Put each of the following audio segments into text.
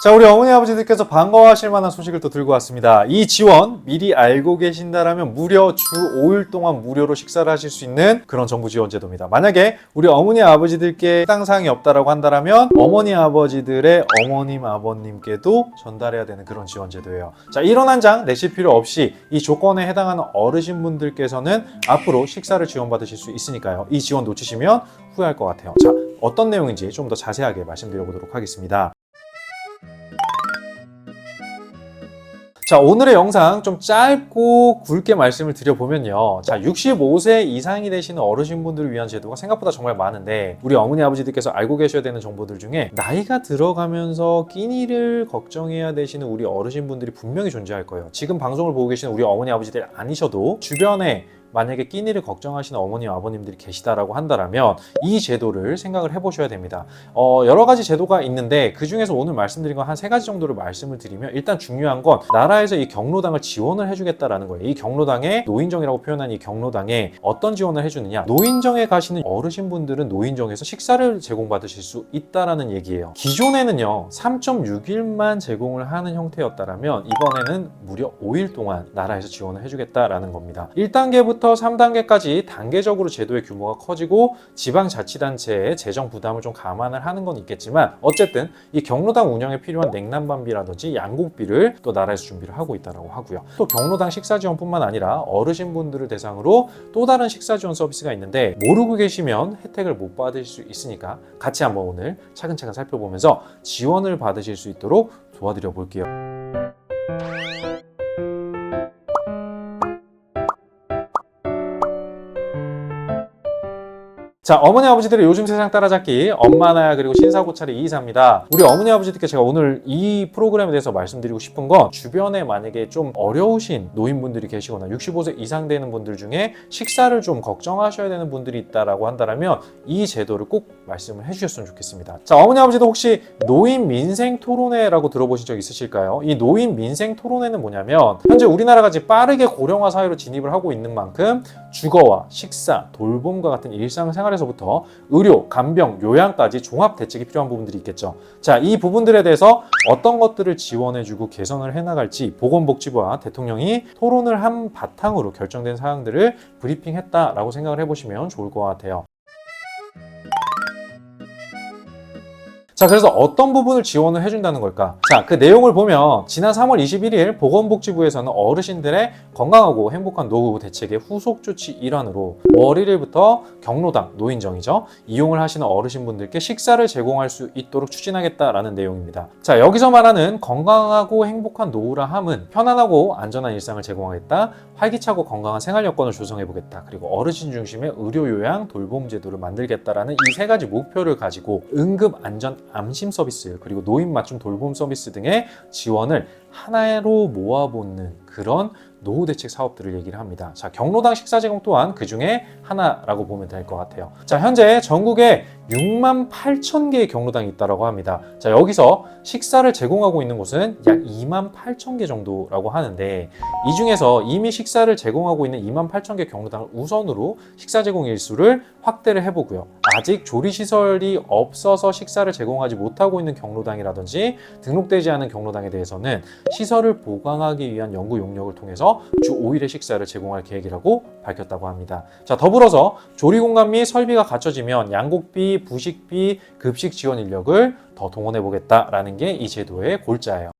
자, 우리 어머니 아버지들께서 반가워하실 만한 소식을 또 들고 왔습니다. 이 지원 미리 알고 계신다라면 무려 주 5일 동안 무료로 식사를 하실 수 있는 그런 정부 지원 제도입니다. 만약에 우리 어머니 아버지들께 해당 사항이 없다라고 한다면 어머니 아버지들의 어머님 아버님께도 전달해야 되는 그런 지원 제도예요. 자, 이런 한 장 내실 필요 없이 이 조건에 해당하는 어르신분들께서는 앞으로 식사를 지원받으실 수 있으니까요. 이 지원 놓치시면 후회할 것 같아요. 자, 어떤 내용인지 좀 더 자세하게 말씀드려보도록 하겠습니다. 자, 오늘의 영상 좀 짧고 굵게 말씀을 드려보면요. 자, 65세 이상이 되시는 어르신분들을 위한 제도가 생각보다 정말 많은데 우리 어머니 아버지들께서 알고 계셔야 되는 정보들 중에 나이가 들어가면서 끼니를 걱정해야 되시는 우리 어르신분들이 분명히 존재할 거예요. 지금 방송을 보고 계시는 우리 어머니 아버지들 아니셔도 주변에 만약에 끼니를 걱정하시는 어머님 아버님들이 계시다라고 한다면 이 제도를 생각을 해보셔야 됩니다. 여러 가지 제도가 있는데 그 중에서 오늘 말씀드린 건 한 3가지 정도를 말씀을 드리면, 일단 중요한 건 나라에서 이 경로당을 지원을 해주겠다라는 거예요. 이 경로당에, 노인정이라고 표현한 이 경로당에 어떤 지원을 해주느냐, 노인정에 가시는 어르신분들은 노인정에서 식사를 제공받으실 수 있다라는 얘기예요. 기존에는요 3.6일만 제공을 하는 형태였다면 이번에는 무려 5일 동안 나라에서 지원을 해주겠다라는 겁니다. 1단계부터 3단계까지 단계적으로 제도의 규모가 커지고 지방자치단체의 재정 부담을 좀 감안을 하는 건 있겠지만, 어쨌든 이 경로당 운영에 필요한 냉난방비라든지 양국비를 또 나라에서 준비를 하고 있다고 하고요. 또 경로당 식사 지원뿐만 아니라 어르신분들을 대상으로 또 다른 식사 지원 서비스가 있는데 모르고 계시면 혜택을 못 받으실 수 있으니까 같이 한번 오늘 차근차근 살펴보면서 지원을 받으실 수 있도록 도와드려 볼게요. 자, 어머니 아버지들의 요즘 세상 따라잡기, 엄마나야 그리고 신사고찰의 이이사입니다. 우리 어머니 아버지들께 제가 오늘 이 프로그램에 대해서 말씀드리고 싶은 건, 주변에 만약에 좀 어려우신 노인분들이 계시거나 65세 이상 되는 분들 중에 식사를 좀 걱정하셔야 되는 분들이 있다라고 한다면 이 제도를 꼭 말씀을 해주셨으면 좋겠습니다. 자, 어머니 아버지도 혹시 노인 민생 토론회라고 들어보신 적 있으실까요? 이 노인 민생 토론회는 뭐냐면, 현재 우리나라가 이제 빠르게 고령화 사회로 진입을 하고 있는 만큼 주거와 식사, 돌봄과 같은 일상생활에서부터 의료, 간병, 요양까지 종합 대책이 필요한 부분들이 있겠죠. 자, 이 부분들에 대해서 어떤 것들을 지원해주고 개선을 해나갈지 보건복지부와 대통령이 토론을 한 바탕으로 결정된 사항들을 브리핑했다라고 생각을 해보시면 좋을 것 같아요. 자, 그래서 어떤 부분을 지원을 해준다는 걸까? 자, 그 내용을 보면 지난 3월 21일 보건복지부에서는 어르신들의 건강하고 행복한 노후 대책의 후속 조치 일환으로 월 1일부터 경로당, 노인정이죠, 이용을 하시는 어르신분들께 식사를 제공할 수 있도록 추진하겠다라는 내용입니다. 자, 여기서 말하는 건강하고 행복한 노후라 함은 편안하고 안전한 일상을 제공하겠다, 활기차고 건강한 생활 여건을 조성해보겠다, 그리고 어르신 중심의 의료 요양 돌봄 제도를 만들겠다라는 이 3가지 목표를 가지고 응급 안전 암심 서비스, 그리고 노인 맞춤 돌봄 서비스 등의 지원을 하나로 모아보는 그런 노후 대책 사업들을 얘기를 합니다. 자, 경로당 식사 제공 또한 그 중에 하나라고 보면 될 것 같아요. 자, 현재 전국에 6만 8천 개의 경로당이 있다고 합니다. 자, 여기서 식사를 제공하고 있는 곳은 약 2만 8천 개 정도라고 하는데, 이 중에서 이미 식사를 제공하고 있는 2만 8천 개 경로당을 우선으로 식사 제공 일수를 확대를 해보고요. 아직 조리시설이 없어서 식사를 제공하지 못하고 있는 경로당이라든지 등록되지 않은 경로당에 대해서는 시설을 보강하기 위한 연구 용역을 통해서 주 5일의 식사를 제공할 계획이라고 밝혔다고 합니다. 자, 더불어서 조리공간 및 설비가 갖춰지면 양국비, 부식비, 급식 지원 인력을 더 동원해 보겠다라는 게 이 제도의 골자예요.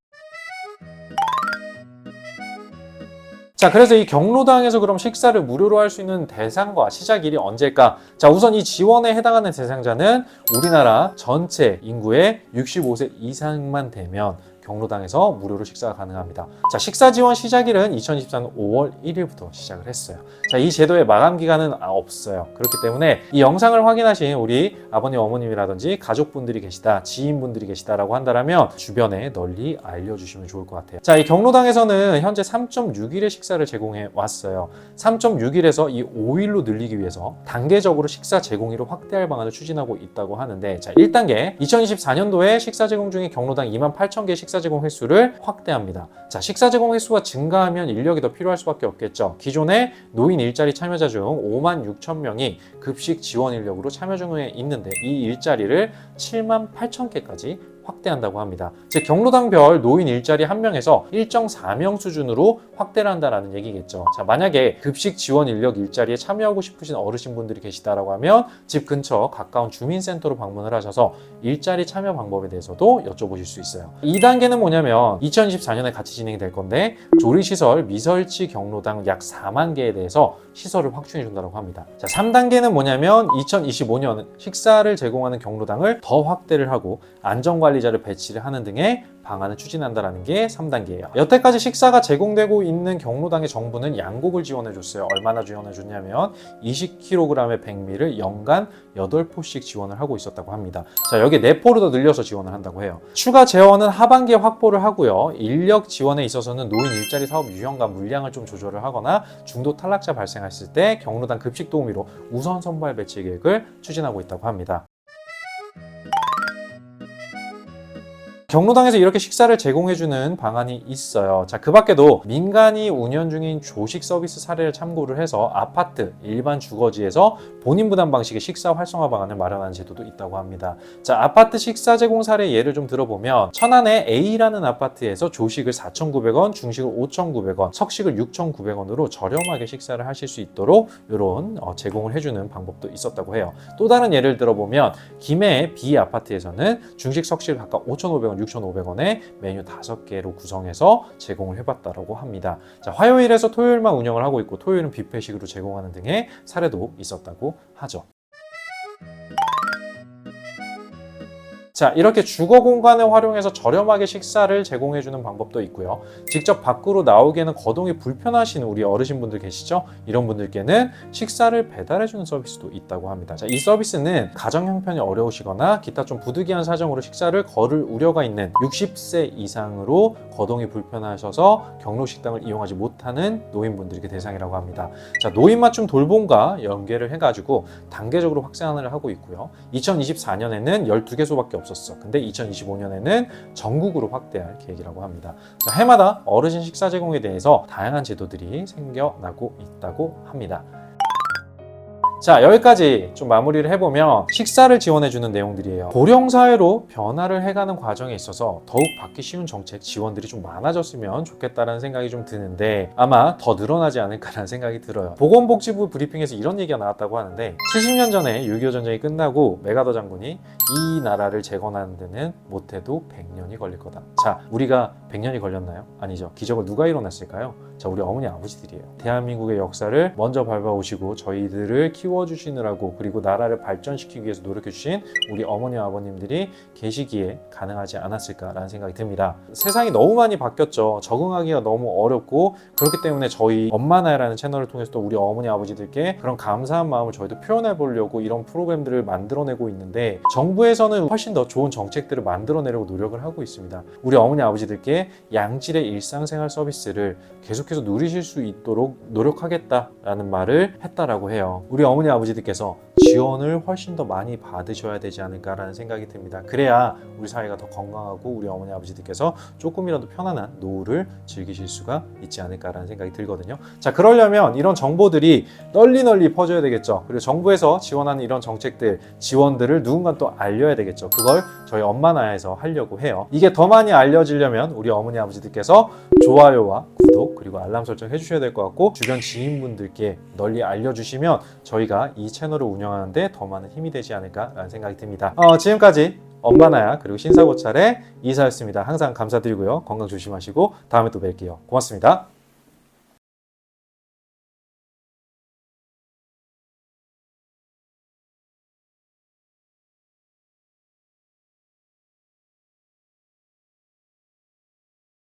자, 그래서 이 경로당에서 그럼 식사를 무료로 할 수 있는 대상과 시작일이 언제일까? 자, 우선 이 지원에 해당하는 대상자는 우리나라 전체 인구의 65세 이상만 되면 경로당에서 무료로 식사가 가능합니다. 자, 식사 지원 시작일은 2024년 5월 1일부터 시작을 했어요. 자, 이 제도의 마감 기간은 없어요. 그렇기 때문에 이 영상을 확인하신 우리 아버님, 어머님이라든지 가족분들이 계시다, 지인분들이 계시다라고 한다면 주변에 널리 알려주시면 좋을 것 같아요. 자, 이 경로당에서는 현재 3.6일의 식사를 제공해 왔어요. 3.6일에서 이 5일로 늘리기 위해서 단계적으로 식사 제공일을 확대할 방안을 추진하고 있다고 하는데, 자, 1단계 2024년도에 식사 제공 중인 경로당 2만 8천 개 식사 제공 횟수를 확대합니다. 자, 식사 제공 횟수가 증가하면 인력이 더 필요할 수밖에 없겠죠. 기존에 노인 일자리 참여자 중 5만 6천 명이 급식 지원 인력으로 참여 중에 있는데 이 일자리를 7만 8천 개까지 확대한다고 합니다. 즉 경로당별 노인 일자리 1명에서 1.4명 수준으로 확대를 한다는 얘기겠죠. 자, 만약에 급식 지원 인력 일자리에 참여하고 싶으신 어르신분들이 계시다라고 하면 집 근처 가까운 주민센터로 방문을 하셔서 일자리 참여 방법에 대해서도 여쭤보실 수 있어요. 2단계는 뭐냐면 2024년에 같이 진행이 될 건데 조리시설, 미설치 경로당 약 4만 개에 대해서 시설을 확충해 준다고 합니다. 자, 3단계는 뭐냐면 2025년 식사를 제공하는 경로당을 더 확대를 하고 안전관리자를 배치를 하는 등의 방안을 추진한다는 게 3단계예요. 여태까지 식사가 제공되고 있는 경로당의 정부는 양곡을 지원해 줬어요. 얼마나 지원해 줬냐면 20kg의 백미를 연간 8포씩 지원을 하고 있었다고 합니다. 자, 여기 4포로 더 늘려서 지원을 한다고 해요. 추가 재원은 하반기에 확보를 하고요. 인력 지원에 있어서는 노인 일자리 사업 유형과 물량을 좀 조절을 하거나 중도 탈락자 발생했을 때 경로당 급식 도우미로 우선 선발 배치 계획을 추진하고 있다고 합니다. 경로당에서 이렇게 식사를 제공해주는 방안이 있어요. 자, 그 밖에도 민간이 운영 중인 조식 서비스 사례를 참고를 해서 아파트, 일반 주거지에서 본인 부담 방식의 식사 활성화 방안을 마련하는 제도도 있다고 합니다. 자, 아파트 식사 제공 사례 예를 좀 들어보면 천안의 A라는 아파트에서 조식을 4,900원, 중식을 5,900원, 석식을 6,900원으로 저렴하게 식사를 하실 수 있도록 이런 제공을 해주는 방법도 있었다고 해요. 또 다른 예를 들어보면 김해의 B 아파트에서는 중식, 석식을 각각 5,500원, 6,500원에 메뉴 5개로 구성해서 제공을 해봤다고 합니다. 자, 화요일에서 토요일만 운영을 하고 있고 토요일은 뷔페식으로 제공하는 등의 사례도 있었다고 하죠. 자, 이렇게 주거 공간을 활용해서 저렴하게 식사를 제공해주는 방법도 있고요. 직접 밖으로 나오기에는 거동이 불편하신 우리 어르신분들 계시죠? 이런 분들께는 식사를 배달해주는 서비스도 있다고 합니다. 자, 이 서비스는 가정 형편이 어려우시거나 기타 좀 부득이한 사정으로 식사를 거를 우려가 있는 60세 이상으로 거동이 불편하셔서 경로식당을 이용하지 못하는 노인분들이 대상이라고 합니다. 자, 노인 맞춤 돌봄과 연계를 해가지고 단계적으로 확산을 하고 있고요. 2024년에는 12개소밖에 없었어요. 근데 2025년에는 전국으로 확대할 계획이라고 합니다. 자, 해마다 어르신 식사 제공에 대해서 다양한 제도들이 생겨나고 있다고 합니다. 자, 여기까지 좀 마무리를 해보면 식사를 지원해주는 내용들이에요. 고령사회로 변화를 해가는 과정에 있어서 더욱 받기 쉬운 정책 지원들이 좀 많아졌으면 좋겠다는 생각이 좀 드는데 아마 더 늘어나지 않을까라는 생각이 들어요. 보건복지부 브리핑에서 이런 얘기가 나왔다고 하는데 70년 전에 6.25 전쟁이 끝나고 메가더 장군이 이 나라를 재건하는 데는 못해도 100년이 걸릴 거다. 자, 우리가 100년이 걸렸나요? 아니죠. 기적을 누가 일어났을까요? 자, 우리 어머니 아버지들이에요. 대한민국의 역사를 먼저 밟아오시고 저희들을 키워주시느라고 그리고 나라를 발전시키기 위해서 노력해주신 우리 어머니 아버님들이 계시기에 가능하지 않았을까라는 생각이 듭니다. 세상이 너무 많이 바뀌었죠. 적응하기가 너무 어렵고 그렇기 때문에 저희 엄마나라는 채널을 통해서 또 우리 어머니 아버지들께 그런 감사한 마음을 저희도 표현해 보려고 이런 프로그램들을 만들어내고 있는데 정부에서는 훨씬 더 좋은 정책들을 만들어내려고 노력을 하고 있습니다. 우리 어머니 아버지들께 양질의 일상생활 서비스를 계속해서 누리실 수 있도록 노력하겠다라는 말을 했다라고 해요. 우리 어머니 아버지들께서 지원을 훨씬 더 많이 받으셔야 되지 않을까라는 생각이 듭니다. 그래야 우리 사회가 더 건강하고 우리 어머니 아버지들께서 조금이라도 편안한 노후를 즐기실 수가 있지 않을까라는 생각이 들거든요. 자, 그러려면 이런 정보들이 널리 퍼져야 되겠죠. 그리고 정부에서 지원하는 이런 정책들, 지원들을 누군가 또 알려야 되겠죠. 그걸 저희 엄마나라에서 하려고 해요. 이게 더 많이 알려지려면 우리 어머니 아버지들께서 좋아요와 구독 그리고 알람 설정 해주셔야 될 것 같고 주변 지인분들께 널리 알려주시면 저희가 이 채널을 운영하는데 더 많은 힘이 되지 않을까라는 생각이 듭니다. 지금까지 엄마나야 그리고 신사고찰의 이사였습니다. 항상 감사드리고요. 건강 조심하시고 다음에 또 뵐게요. 고맙습니다.